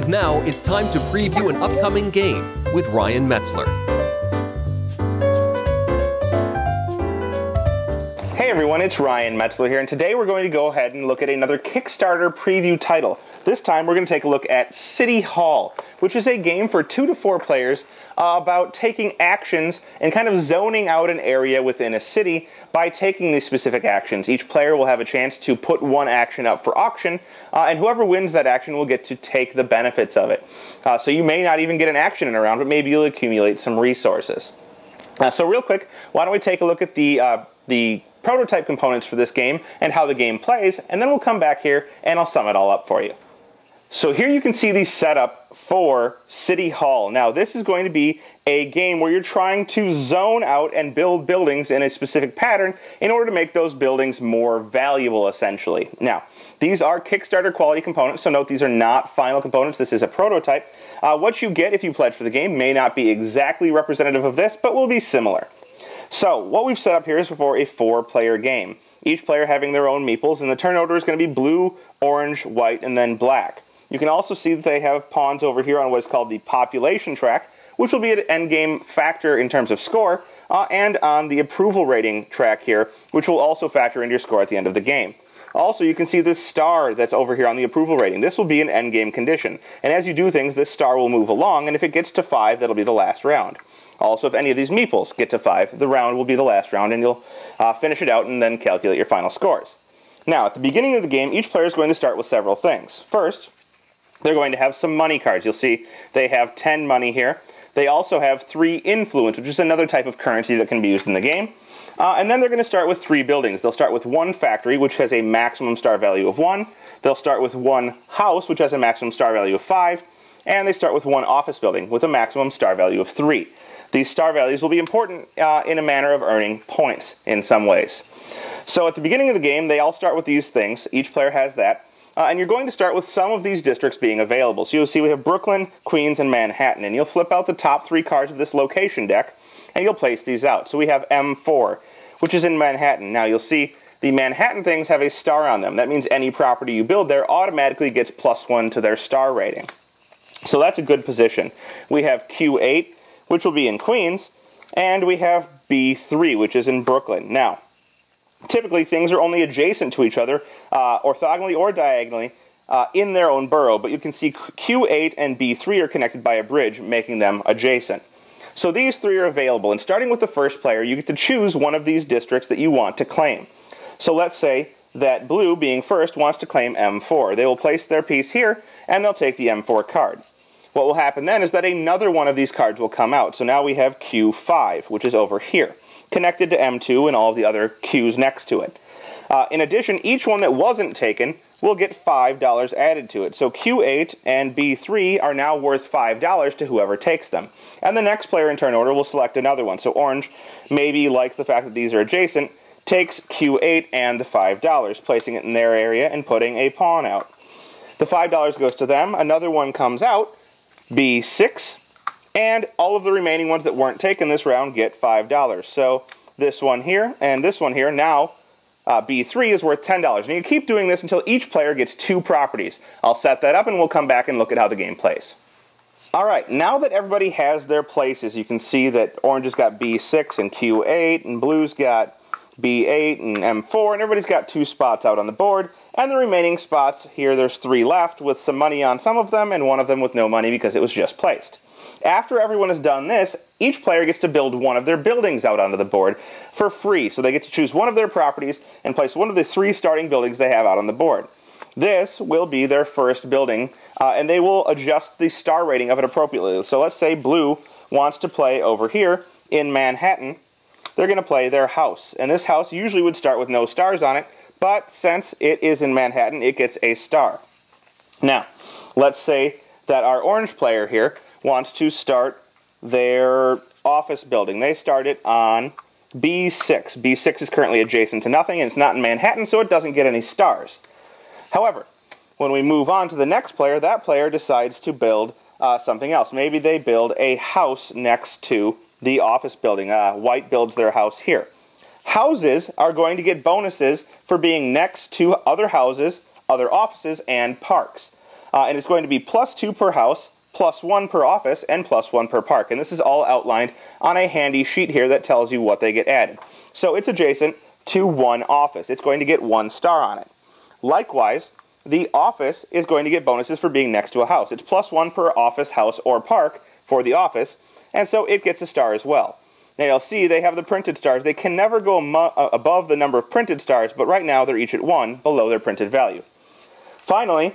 Now it's time to preview an upcoming game with Ryan Metzler. Hey everyone, it's Ryan Metzler here, and today we're going to go ahead and look at another Kickstarter preview title. This time we're going to take a look at City Hall, which is a game for 2 to 4 players about taking actions and kind of zoning out an area within a city by taking these specific actions. Each player will have a chance to put one action up for auction, and whoever wins that action will get to take the benefits of it. So you may not even get an action in a round, but maybe you'll accumulate some resources. So real quick, why don't we take a look at the prototype components for this game and how the game plays, and then we'll come back here and I'll sum it all up for you. So here you can see the setup for City Hall. Now this is going to be a game where you're trying to zone out and build buildings in a specific pattern in order to make those buildings more valuable, essentially. Now, these are Kickstarter quality components, so note these are not final components. This is a prototype. What you get if you pledge for the game may not be exactly representative of this, but will be similar. So what we've set up here is for a 4-player game. Each player having their own meeples, and the turn order is going to be blue, orange, white, and then black. You can also see that they have pawns over here on what is called the population track, which will be an endgame factor in terms of score, and on the approval rating track here, which will also factor into your score at the end of the game. Also, you can see this star that's over here on the approval rating. This will be an endgame condition. And as you do things, this star will move along, and if it gets to 5, that'll be the last round. Also, if any of these meeples get to 5, the round will be the last round, and you'll finish it out and then calculate your final scores. Now, at the beginning of the game, each player is going to start with several things. First, they're going to have some money cards. You'll see they have 10 money here. They also have 3 influence, which is another type of currency that can be used in the game. And then they're going to start with 3 buildings. They'll start with 1 factory, which has a maximum star value of 1. They'll start with 1 house, which has a maximum star value of 5. And they start with 1 office building, with a maximum star value of 3. These star values will be important in a manner of earning points in some ways. So at the beginning of the game, they all start with these things. Each player has that. And you're going to start with some of these districts being available. So you'll see we have Brooklyn, Queens, and Manhattan. And you'll flip out the top 3 cards of this location deck, and you'll place these out. So we have M4, which is in Manhattan. Now you'll see the Manhattan things have a star on them. That means any property you build there automatically gets +1 to their star rating. So that's a good position. We have Q8, which will be in Queens, and we have B3, which is in Brooklyn. Now, typically things are only adjacent to each other, orthogonally or diagonally, in their own borough, but you can see Q8 and B3 are connected by a bridge, making them adjacent. So these 3 are available, and starting with the first player, you get to choose one of these districts that you want to claim. So let's say that blue, being first, wants to claim M4. They will place their piece here, and they'll take the M4 card. What will happen then is that another one of these cards will come out. So now we have Q5, which is over here, connected to M2 and all of the other Qs next to it. In addition, each one that wasn't taken will get $5 added to it. So Q8 and B3 are now worth $5 to whoever takes them. And the next player in turn order will select another one. So orange maybe likes the fact that these are adjacent, takes Q8 and the $5, placing it in their area and putting a pawn out. The $5 goes to them, another one comes out, B6, and all of the remaining ones that weren't taken this round get $5. So this one here and this one here, now B3 is worth $10. And you keep doing this until each player gets 2 properties. I'll set that up and we'll come back and look at how the game plays. Alright, now that everybody has their places, you can see that orange has got B6 and Q8, and blue's got B8 and M4, and everybody's got 2 spots out on the board. And the remaining spots here, there's 3 left with some money on some of them, and one of them with no money because it was just placed. After everyone has done this, each player gets to build one of their buildings out onto the board for free. So they get to choose one of their properties and place one of the 3 starting buildings they have out on the board. This will be their first building, and they will adjust the star rating of it appropriately. So let's say blue wants to play over here in Manhattan. They're going to play their house. And this house usually would start with no stars on it, but since it is in Manhattan, it gets a star. Now, let's say that our orange player here wants to start their office building. They start it on B6. B6 is currently adjacent to nothing, and it's not in Manhattan, so it doesn't get any stars. However, when we move on to the next player, that player decides to build something else. Maybe they build a house next to the office building. White builds their house here. Houses are going to get bonuses for being next to other houses, other offices, and parks. And it's going to be +2 per house, +1 per office, and +1 per park. And this is all outlined on a handy sheet here that tells you what they get added. So it's adjacent to 1 office. It's going to get 1 star on it. Likewise, the office is going to get bonuses for being next to a house. It's +1 per office, house, or park for the office, and so it gets a star as well. Now you'll see they have the printed stars. They can never go above the number of printed stars, but right now they're each at 1 below their printed value. Finally,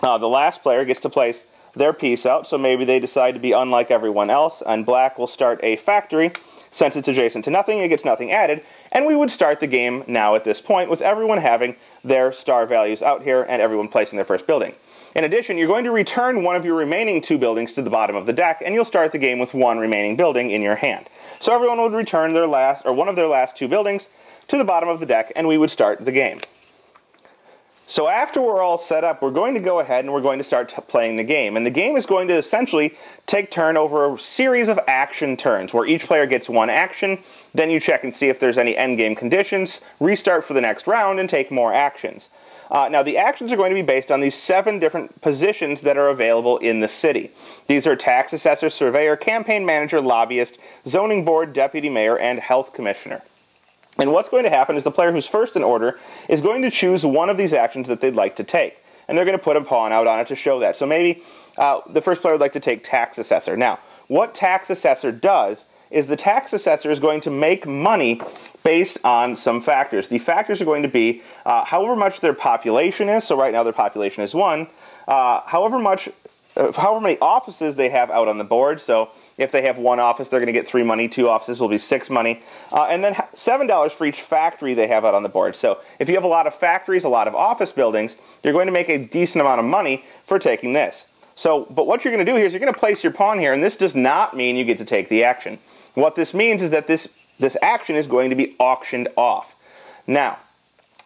the last player gets to place their piece out, so maybe they decide to be unlike everyone else, and black will start a factory. Since it's adjacent to nothing, it gets nothing added, and we would start the game now at this point with everyone having their star values out here and everyone placing their first building. In addition, you're going to return one of your remaining 2 buildings to the bottom of the deck, and you'll start the game with 1 remaining building in your hand. So everyone would return their one of their last 2 buildings to the bottom of the deck, and we would start the game. So after we're all set up, we're going to go ahead and we're going to start playing the game. And the game is going to essentially take turn over a series of action turns, where each player gets 1 action, then you check and see if there's any endgame conditions, restart for the next round, and take more actions. Now, the actions are going to be based on these 7 different positions that are available in the city. These are tax assessor, surveyor, campaign manager, lobbyist, zoning board, deputy mayor, and health commissioner. And what's going to happen is the player who's first in order is going to choose one of these actions that they'd like to take. And they're going to put a pawn out on it to show that. So maybe the first player would like to take tax assessor. Now, what tax assessor does is the tax assessor is going to make money based on some factors. The factors are going to be however much their population is. So right now their population is 1. However many offices they have out on the board. So if they have 1 office, they're going to get 3 money. 2 offices will be 6 money. And then $7 for each factory they have out on the board. So if you have a lot of factories, a lot of office buildings, you're going to make a decent amount of money for taking this. But what you're going to do here is you're going to place your pawn here, and this does not mean you get to take the action. What this means is that this action is going to be auctioned off. Now,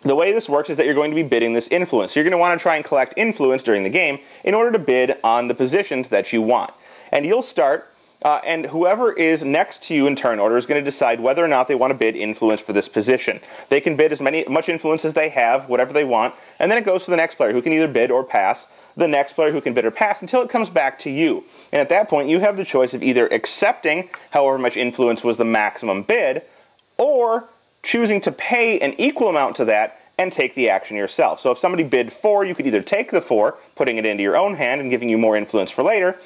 the way this works is that you're going to be bidding this influence. So you're going to want to try and collect influence during the game in order to bid on the positions that you want. And you'll start, and whoever is next to you in turn order is going to decide whether or not they want to bid influence for this position. They can bid as much influence as they have, whatever they want, and then it goes to the next player who can either bid or pass, the next player who can bid or pass until it comes back to you. And at that point, you have the choice of either accepting however much influence was the maximum bid, or choosing to pay an equal amount to that and take the action yourself. So if somebody bid 4, you could either take the 4, putting it into your own hand and giving you more influence for later,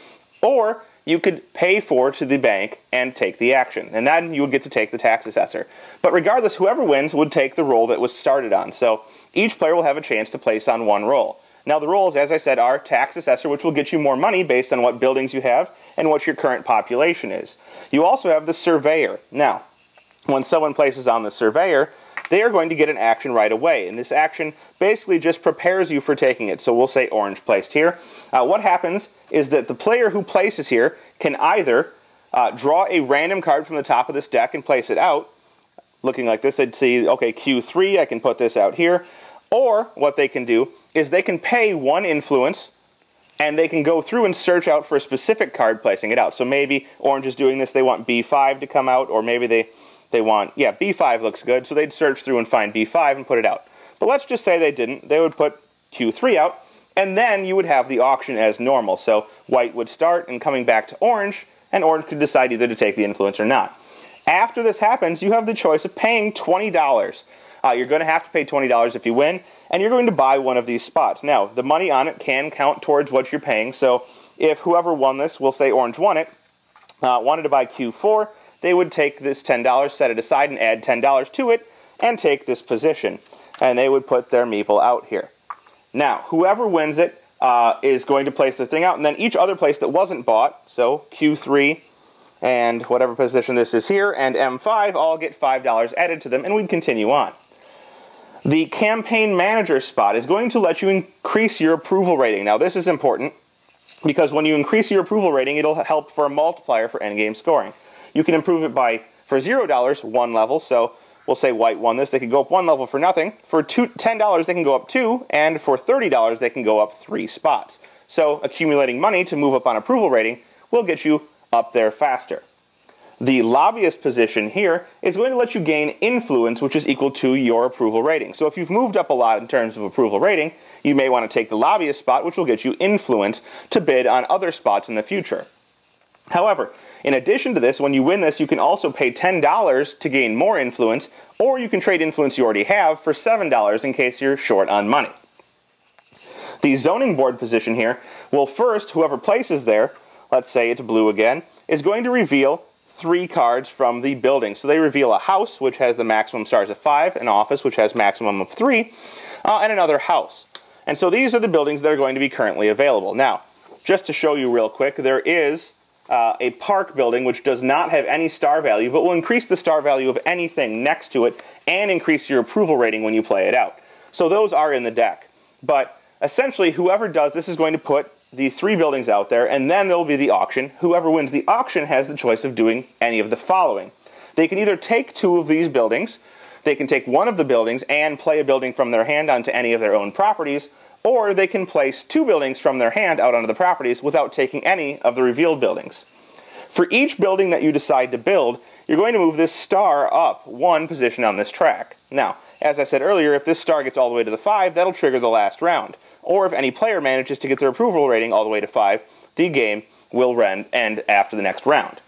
or you could pay 4 to the bank and take the action. And then you would get to take the tax assessor. But regardless, whoever wins would take the roll that was started on. So each player will have a chance to place on 1 roll. Now the rolls, as I said, are tax assessor, which will get you more money based on what buildings you have and what your current population is. You also have the surveyor. Now, when someone places on the surveyor, they are going to get an action right away. And this action basically just prepares you for taking it. So we'll say orange placed here. What happens is that the player who places here can either draw a random card from the top of this deck and place it out. Looking like this, they'd see, okay, Q3, I can put this out here. Or what they can do is they can pay 1 influence and they can go through and search out for a specific card, placing it out. So maybe orange is doing this, they want B5 to come out, or maybe they want, yeah, B5 looks good, so they'd search through and find B5 and put it out. But let's just say they didn't. They would put Q3 out, and then you would have the auction as normal. So white would start and coming back to orange, and orange could decide either to take the influence or not. After this happens, you have the choice of paying $20. You're going to have to pay $20 if you win, and you're going to buy one of these spots. Now, the money on it can count towards what you're paying, so if whoever won this, we'll say orange won it, wanted to buy Q4, they would take this $10, set it aside, and add $10 to it, and take this position. And they would put their meeple out here. Now, whoever wins it is going to place the thing out, and then each other place that wasn't bought, so Q3 and whatever position this is here, and M5 all get $5 added to them, and we'd continue on. The campaign manager spot is going to let you increase your approval rating. Now, this is important because when you increase your approval rating, it'll help for a multiplier for endgame scoring. You can improve it by, for $0, 1 level, so we'll say white won this. They can go up 1 level for nothing. For $10, they can go up 2, and for $30, they can go up 3 spots. So accumulating money to move up on approval rating will get you up there faster. The lobbyist position here is going to let you gain influence, which is equal to your approval rating. So if you've moved up a lot in terms of approval rating, You may want to take the lobbyist spot, which will get you influence to bid on other spots in the future. However, in addition to this, when you win this, you can also pay $10 to gain more influence, or you can trade influence you already have for $7 in case you're short on money. The zoning board position here will first, whoever places there, let's say it's blue again, is going to reveal 3 cards from the building. So they reveal a house, which has the maximum stars of 5, an office, which has maximum of 3, and another house. And so these are the buildings that are going to be currently available. Now, just to show you real quick, there is a park building which does not have any star value, but will increase the star value of anything next to it and increase your approval rating when you play it out. So those are in the deck. But essentially, whoever does this is going to put the 3 buildings out there, and then there will be the auction. Whoever wins the auction has the choice of doing any of the following. They can either take 2 of these buildings, they can take 1 of the buildings and play a building from their hand onto any of their own properties, or they can place 2 buildings from their hand out onto the properties without taking any of the revealed buildings. For each building that you decide to build, you're going to move this star up 1 position on this track. Now, as I said earlier, if this star gets all the way to the 5, that'll trigger the last round. Or if any player manages to get their approval rating all the way to 5, the game will end after the next round.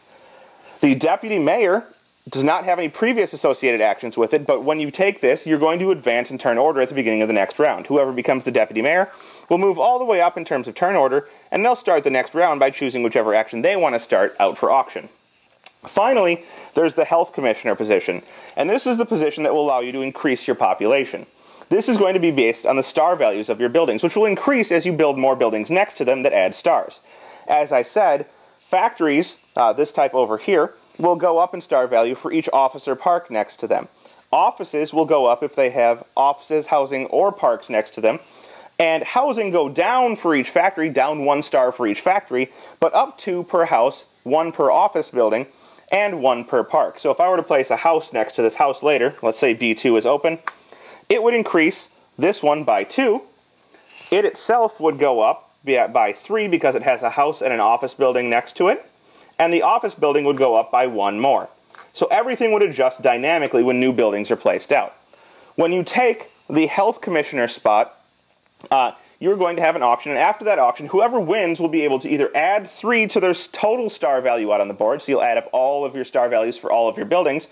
The deputy mayor does not have any previous associated actions with it, but when you take this, you're going to advance in turn order at the beginning of the next round. Whoever becomes the deputy mayor will move all the way up in terms of turn order, and they'll start the next round by choosing whichever action they want to start out for auction. Finally, there's the health commissioner position, and this is the position that will allow you to increase your population. This is going to be based on the star values of your buildings, which will increase as you build more buildings next to them that add stars. As I said, factories, this type over here, will go up in star value for each office or park next to them. Offices will go up if they have offices, housing, or parks next to them. And housing go down for each factory, down 1 star for each factory, but up 2 per house, 1 per office building, and 1 per park. So if I were to place a house next to this house later, let's say B2 is open, it would increase this one by 2. It itself would go up by 3 because it has a house and an office building next to it. And the office building would go up by 1 more. So everything would adjust dynamically when new buildings are placed out. When you take the health commissioner spot, you're going to have an auction, and after that auction, whoever wins will be able to either add 3 to their total star value out on the board, so you'll add up all of your star values for all of your buildings,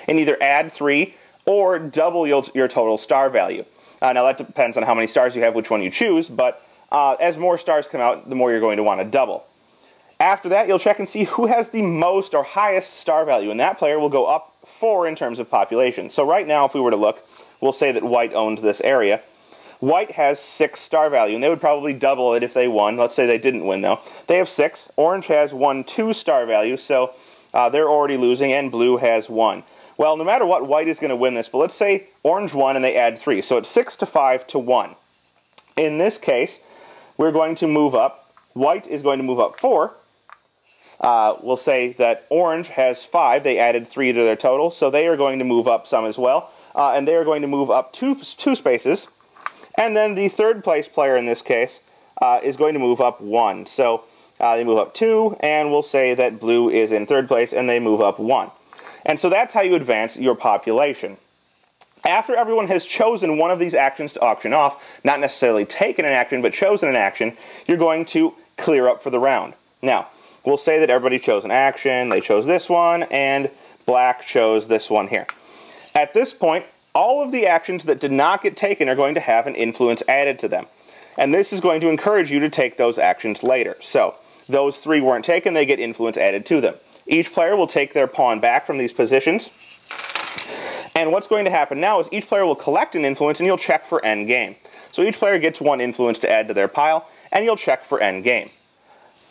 and either add 3 or double your total star value. Now that depends on how many stars you have, which one you choose, but as more stars come out, the more you're going to want to double. After that, you'll check and see who has the most or highest star value, and that player will go up 4 in terms of population. So right now, if we were to look, we'll say that white owns this area. White has 6 star value, and they would probably double it if they won. Let's say they didn't win, though. They have 6. Orange has 2 star value, so they're already losing, and blue has 1. Well, no matter what, white is going to win this, but let's say orange won and they add 3. So it's 6 to 5 to 1. In this case, we're going to move up. White is going to move up 4. We'll say that orange has 5. They added 3 to their total, so they are going to move up some as well. And they are going to move up two spaces. And then the third place player in this case is going to move up 1. So they move up 2, and we'll say that blue is in third place, and they move up 1. And so that's how you advance your population. After everyone has chosen one of these actions to auction off, not necessarily taken an action, but chosen an action, you're going to clear up for the round. Now, we'll say that everybody chose an action, they chose this one, and black chose this one here. At this point, all of the actions that did not get taken are going to have an influence added to them. And this is going to encourage you to take those actions later. So, those 3 weren't taken, they get influence added to them. Each player will take their pawn back from these positions. And what's going to happen now is each player will collect an influence and you'll check for end game. So each player gets 1 influence to add to their pile, and you'll check for end game.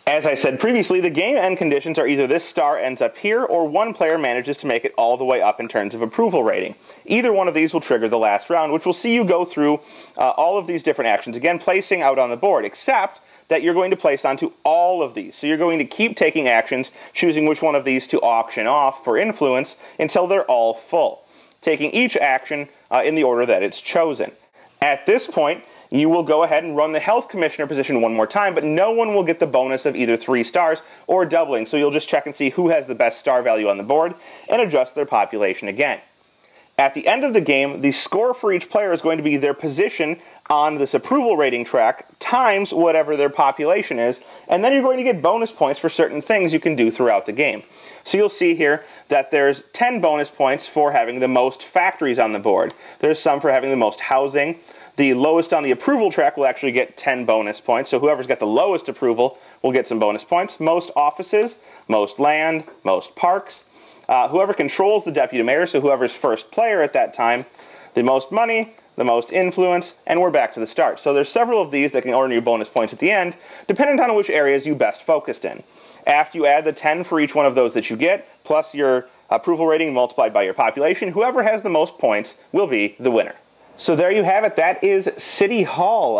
As I said previously, the game end conditions are either this star ends up here, or one player manages to make it all the way up in terms of approval rating. Either one of these will trigger the last round, which will see you go through all of these different actions, again placing out on the board, except that you're going to place onto all of these. So you're going to keep taking actions, choosing which one of these to auction off for influence until they're all full, taking each action in the order that it's chosen. At this point, you will go ahead and run the health commissioner position one more time, but no one will get the bonus of either 3 stars or doubling, so you'll just check and see who has the best star value on the board and adjust their population again. At the end of the game, the score for each player is going to be their position on this approval rating track times whatever their population is, and then you're going to get bonus points for certain things you can do throughout the game. So you'll see here that there's 10 bonus points for having the most factories on the board. There's some for having the most housing. The lowest on the approval track will actually get 10 bonus points, so whoever's got the lowest approval will get some bonus points. Most offices, most land, most parks. Whoever controls the deputy mayor, so whoever's first player at that time, the most money, the most influence, and we're back to the start. So there's several of these that can earn you bonus points at the end, depending on which areas you best focused in. After you add the 10 for each one of those that you get, plus your approval rating multiplied by your population, whoever has the most points will be the winner. So there you have it. That is City Hall,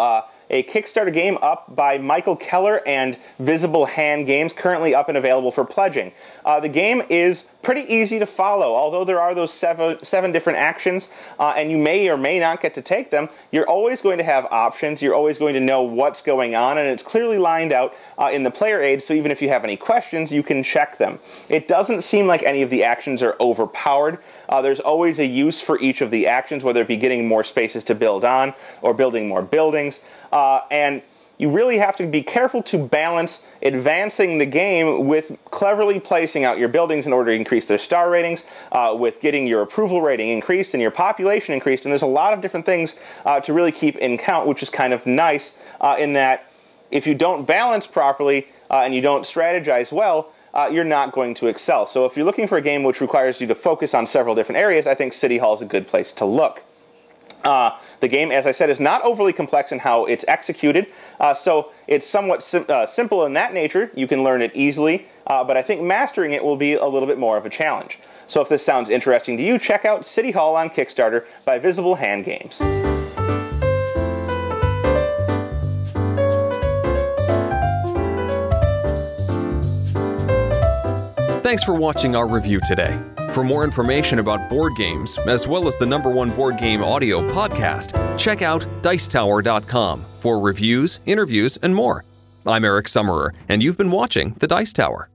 a Kickstarter game up by Michael Keller and Visible Hand Games, currently up and available for pledging. The game is pretty easy to follow. Although there are those seven different actions, and you may or may not get to take them, you're always going to have options. You're always going to know what's going on, and it's clearly lined out in the player aid, so even if you have any questions, you can check them. It doesn't seem like any of the actions are overpowered. There's always a use for each of the actions, whether it be getting more spaces to build on or building more buildings. And you really have to be careful to balance advancing the game with cleverly placing out your buildings in order to increase their star ratings, with getting your approval rating increased and your population increased. And there's a lot of different things to really keep in count, which is kind of nice in that if you don't balance properly and you don't strategize well, you're not going to excel. So if you're looking for a game which requires you to focus on several different areas, I think City Hall is a good place to look. The game, as I said, is not overly complex in how it's executed, so it's somewhat simple in that nature. You can learn it easily, but I think mastering it will be a little bit more of a challenge. So if this sounds interesting to you, check out City Hall on Kickstarter by Visible Hand Games. Thanks for watching our review today. For more information about board games, as well as the #1 board game audio podcast, check out Dicetower.com for reviews, interviews, and more. I'm Eric Summerer, and you've been watching The Dice Tower.